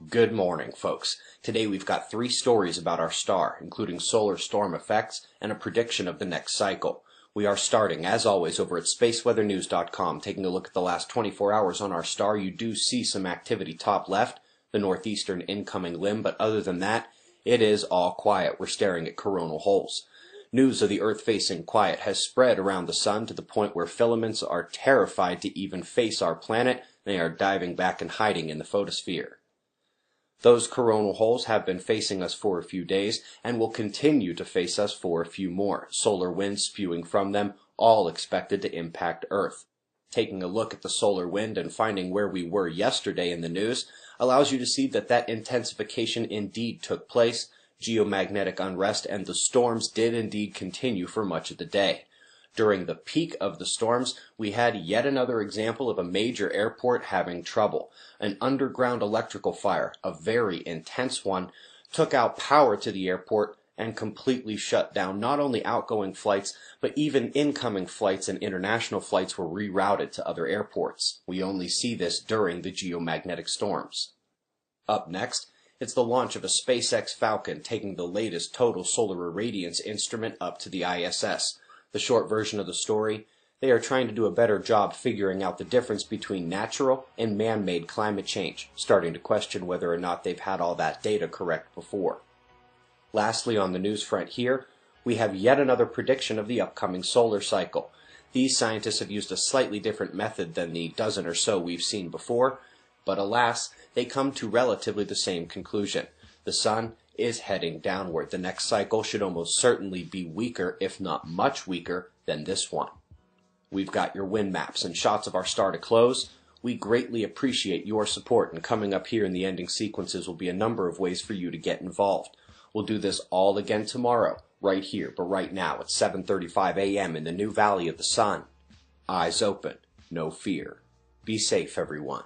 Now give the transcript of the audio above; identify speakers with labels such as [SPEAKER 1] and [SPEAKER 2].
[SPEAKER 1] Good morning, folks. Today we've got 3 stories about our star, including solar storm effects and a prediction of the next cycle. We are starting, as always, over at spaceweathernews.com. Taking a look at the last 24 hours on our star, you do see some activity top left, the northeastern incoming limb, but other than that, it is all quiet. We're staring at coronal holes. News of the Earth facing quiet has spread around the sun to the point where filaments are terrified to even face our planet. They are diving back and hiding in the photosphere. Those coronal holes have been facing us for a few days and will continue to face us for a few more. Solar winds spewing from them, all expected to impact Earth. Taking a look at the solar wind and finding where we were yesterday in the news allows you to see that intensification indeed took place. Geomagnetic unrest and the storms did indeed continue for much of the day. During the peak of the storms, we had yet another example of a major airport having trouble. An underground electrical fire, a very intense one, took out power to the airport and completely shut down not only outgoing flights, but even incoming flights and international flights were rerouted to other airports. We only see this during the geomagnetic storms. Up next, it's the launch of a SpaceX Falcon taking the latest total solar irradiance instrument up to the ISS. The short version of the story, they are trying to do a better job figuring out the difference between natural and man-made climate change, starting to question whether or not they've had all that data correct before. Lastly, on the news front here, we have yet another prediction of the upcoming solar cycle. These scientists have used a slightly different method than the dozen or so we've seen before, but alas, they come to relatively the same conclusion. The sun is heading downward. The next cycle should almost certainly be weaker, if not much weaker, than this one. We've got your wind maps and shots of our star to close. We greatly appreciate your support, and coming up here in the ending sequences will be a number of ways for you to get involved. We'll do this all again tomorrow, right here, but right now at 7:35 a.m. in the new Valley of the Sun. Eyes open, no fear. Be safe, everyone.